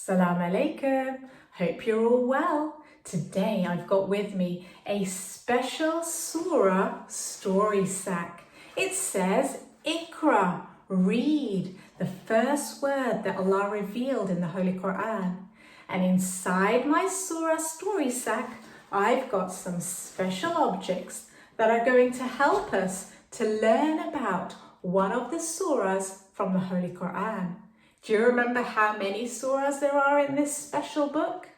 Salam alaikum. Hope you're all well. Today I've got with me a special surah story sack. It says, Iqra, read, the first word that Allah revealed in the Holy Quran. And inside my surah story sack, I've got some special objects that are going to help us to learn about one of the surahs from the Holy Quran. Do you remember how many surahs there are in this special book?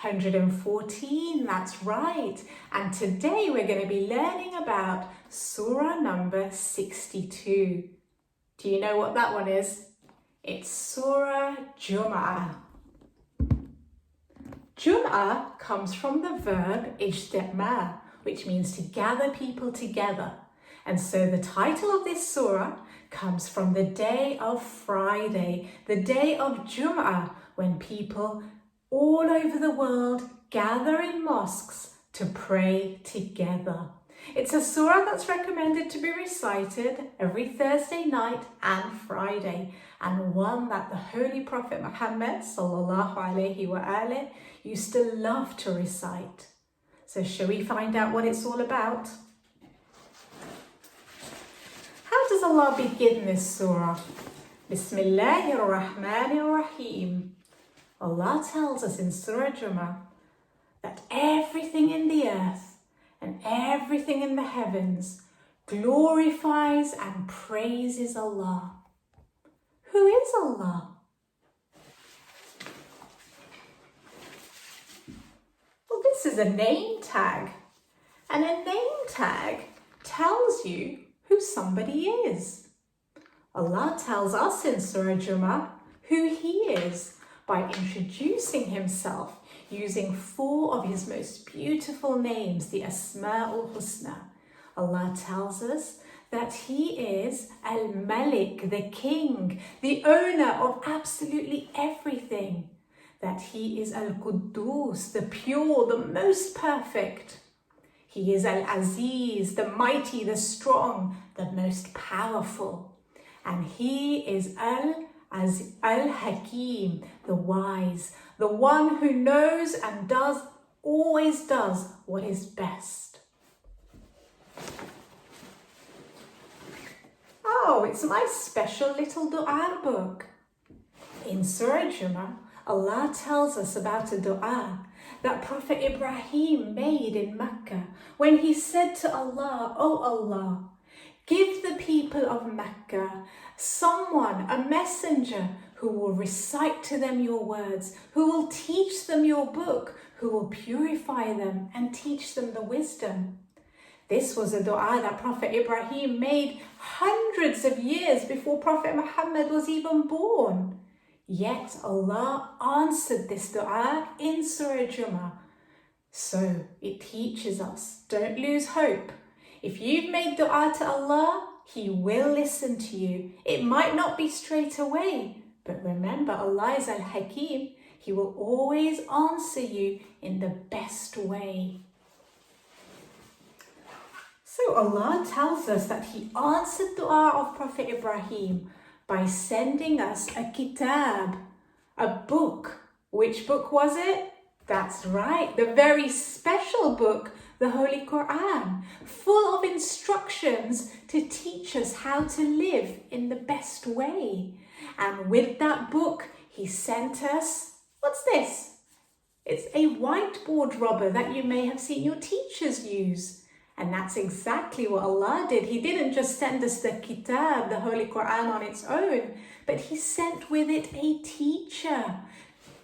114, that's right. And today we're going to be learning about surah number 62. Do you know what that one is? It's Surah Jumu'ah. Jumu'ah comes from the verb ijtima', which means to gather people together. And so the title of this surah comes from the day of Friday, the day of Jumu'ah, when people all over the world gather in mosques to pray together. It's a surah that's recommended to be recited every Thursday night and Friday, and one that the Holy Prophet Muhammad sallallahu alaihi wasallam used to love to recite. So shall we find out what it's all about? How does Allah begin this surah? Bismillahir Rahmanir Rahim. Allah tells us in Surah Jumu'ah that everything in the earth and everything in the heavens glorifies and praises Allah. Who is Allah? Well, this is a name tag, and a name tag tells you who somebody is. Allah tells us in Surah Jumu'ah who He is by introducing Himself using 4 of His most beautiful names, the Asma'ul Husna. Allah tells us that He is Al-Malik, the King, the owner of absolutely everything. That He is Al-Quddus, the pure, the most perfect. He is Al-Aziz, the mighty, the strong, the most powerful. And He is Al-Hakim, the wise, the one who knows and always does what is best. Oh, it's my special little dua book. In Surah Jumu'ah, Allah tells us about a dua that Prophet Ibrahim made in Mecca when he said to Allah, "Oh Allah, give the people of Mecca someone, a messenger, who will recite to them your words, who will teach them your book, who will purify them and teach them the wisdom." This was a dua that Prophet Ibrahim made hundreds of years before Prophet Muhammad was even born. Yet Allah answered this dua in Surah Jumu'ah. So it teaches us, don't lose hope. If you've made dua to Allah, He will listen to you. It might not be straight away, but remember, Allah is Al-Hakim. He will always answer you in the best way. So Allah tells us that He answered dua of Prophet Ibrahim by sending us a kitab, a book. Which book was it? That's right, the very special book, the Holy Quran, full of instructions to teach us how to live in the best way. And with that book, He sent us, what's this? It's a whiteboard rubber that you may have seen your teachers use. And that's exactly what Allah did. He didn't just send us the kitab, the Holy Quran on its own, but He sent with it a teacher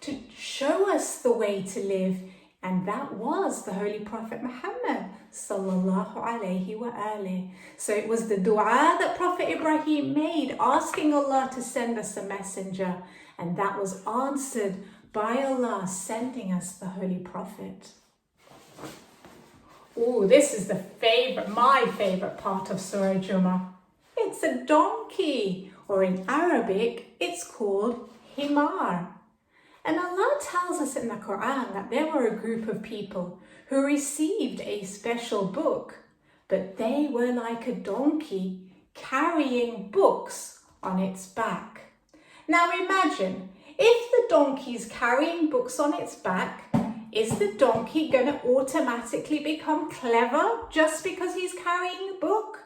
to show us the way to live. And that was the Holy Prophet Muhammad sallallahu alaihi wasallam. So it was the dua that Prophet Ibrahim made, asking Allah to send us a messenger. And that was answered by Allah sending us the Holy Prophet. Oh, this is my favorite part of Surah Jumu'ah. It's a donkey, or in Arabic, it's called himar. And Allah tells us in the Quran that there were a group of people who received a special book, but they were like a donkey carrying books on its back. Now imagine If the donkey's carrying books on its back, is the donkey going to automatically become clever just because he's carrying a book?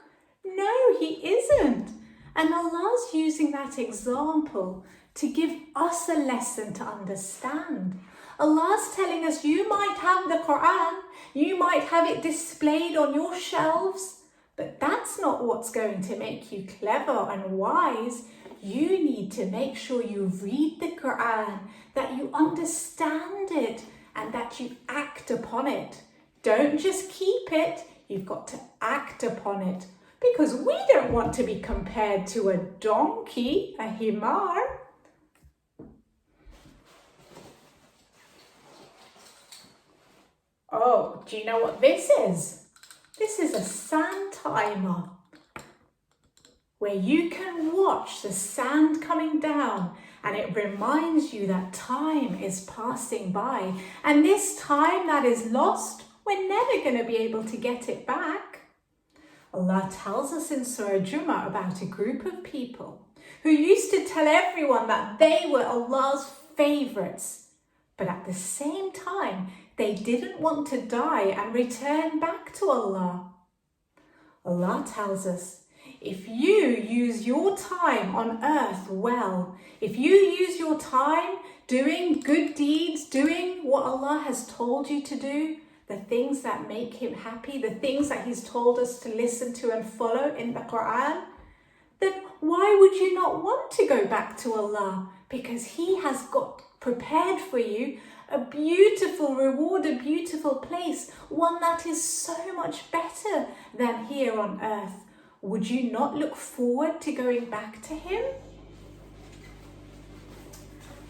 No, he isn't. And Allah's using that example to give us a lesson to understand. Allah's telling us you might have the Quran, you might have it displayed on your shelves, but that's not what's going to make you clever and wise. You need to make sure you read the Quran, that you understand it, and that you act upon it. Don't just keep it, you've got to act upon it. Because we don't want to be compared to a donkey, a himar. Oh, do you know what this is? This is a sand timer, where you can watch the sand coming down and it reminds you that time is passing by. And this time that is lost, we're never going to be able to get it back. Allah tells us in Surah Jumuah about a group of people who used to tell everyone that they were Allah's favourites, but at the same time, they didn't want to die and return back to Allah. Allah tells us, if you use your time on earth well, if you use your time doing good deeds, doing what Allah has told you to do, the things that make Him happy, the things that He's told us to listen to and follow in the Quran, then why would you not want to go back to Allah? Because He has got prepared for you a beautiful reward, a beautiful place, one that is so much better than here on earth. Would you not look forward to going back to Him?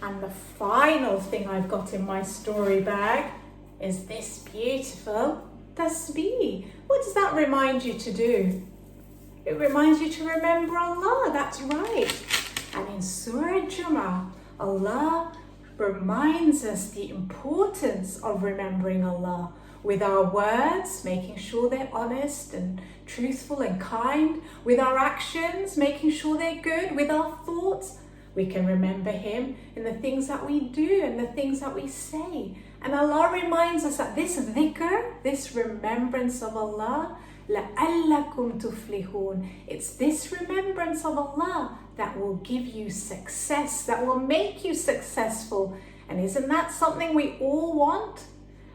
And the final thing I've got in my story bag is this beautiful tasbih. What does that remind you to do? It reminds you to remember Allah, that's right. And in Surah Jumuah, Allah reminds us the importance of remembering Allah with our words, making sure they're honest and truthful and kind, with our actions, making sure they're good, with our thoughts. We can remember Him in the things that we do and the things that we say. And Allah reminds us that this dhikr, this remembrance of Allah, لَأَلَّكُمْ تُفْلِحُونَ, it's this remembrance of Allah that will give you success, that will make you successful. And isn't that something we all want?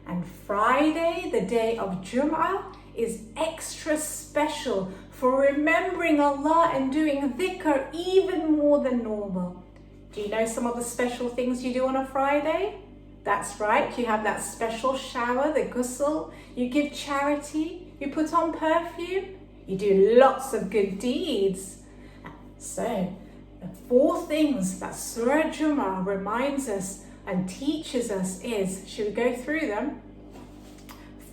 And Friday, the day of Jum'ah, is extra special for remembering Allah and doing dhikr even more than normal. Do you know some of the special things you do on a Friday? That's right, you have that special shower, the ghusl, you give charity, you put on perfume, you do lots of good deeds. So, the 4 things that Surah Jumu'ah reminds us and teaches us is, should we go through them?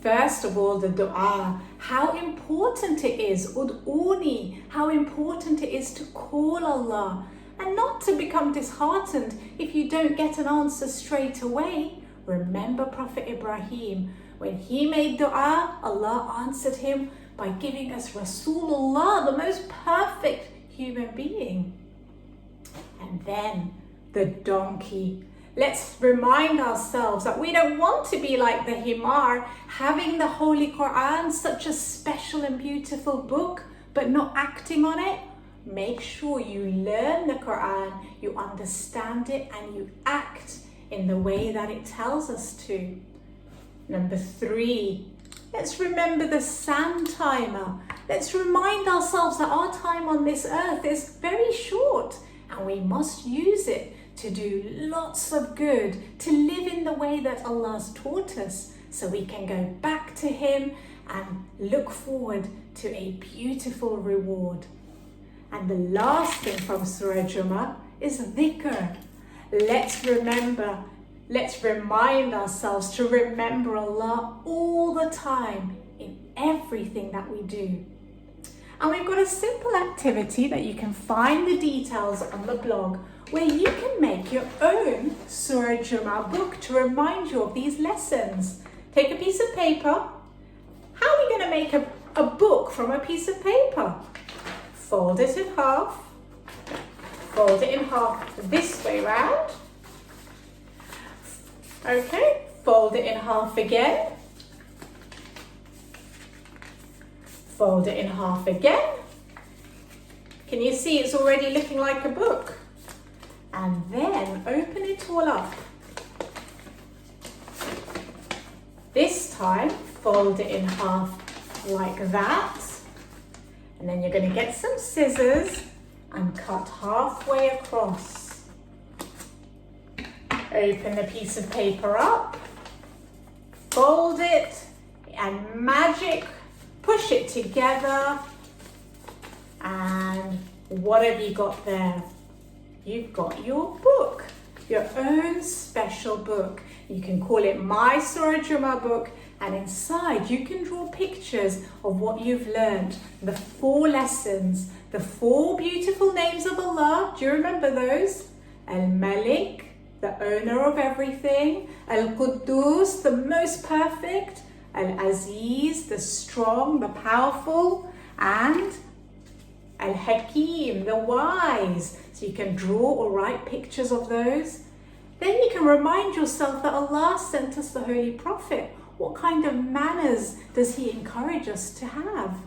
First of all, the dua, how important it is, ud'uni, how important it is to call Allah, and not to become disheartened if you don't get an answer straight away. Remember Prophet Ibrahim, when he made dua, Allah answered him by giving us Rasulullah, the most perfect human being. And then the donkey. Let's remind ourselves that we don't want to be like the himar, having the Holy Quran, such a special and beautiful book, but not acting on it. Make sure you learn the Quran, you understand it, and you act in the way that it tells us to. Number 3, let's remember the sand timer. Let's remind ourselves that our time on this earth is very short, and we must use it to do lots of good, to live in the way that Allah's taught us, so we can go back to Him and look forward to a beautiful reward. And the last thing from Surah Jumu'ah is dhikr. Let's remind ourselves to remember Allah all the time in everything that we do. And we've got a simple activity that you can find the details on the blog, where you can make your own Surah Jumu'ah book to remind you of these lessons. Take a piece of paper. How are we going to make a book from a piece of paper? Fold it in half. Fold it in half this way round. Okay, fold it in half again. Fold it in half again. Can you see it's already looking like a book? And then open it all up. This time, fold it in half like that. And then you're going to get some scissors and cut halfway across. Open the piece of paper up, fold it, and magic, push it together. And what have you got there? You've got your book, your own special book. You can call it My Surah Jumuah book, and inside you can draw pictures of what you've learned, the 4 lessons, the 4 beautiful names of Allah. Do you remember those? Al-Malik, the owner of everything. Al-Quddus, the most perfect. Al-Aziz, the strong, the powerful. And Al-Hakim, the wise. So you can draw or write pictures of those. Then you can remind yourself that Allah sent us the Holy Prophet. What kind of manners does he encourage us to have?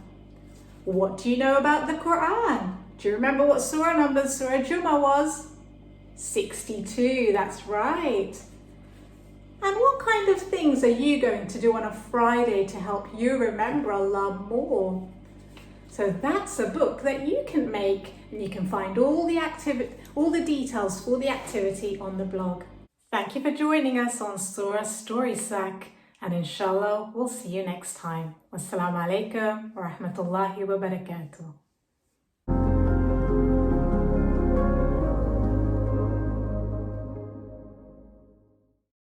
What do you know about the Quran? Do you remember what surah number Surah Jumuah was? 62, that's right. And what kind of things are you going to do on a Friday to help you remember Allah more? So that's a book that you can make, and you can find all the details for the activity on the blog. Thank you for joining us on Surah Story Sack, and inshallah we'll see you next time. Wassalamu alaikum wa rahmatullahi wa barakatuh.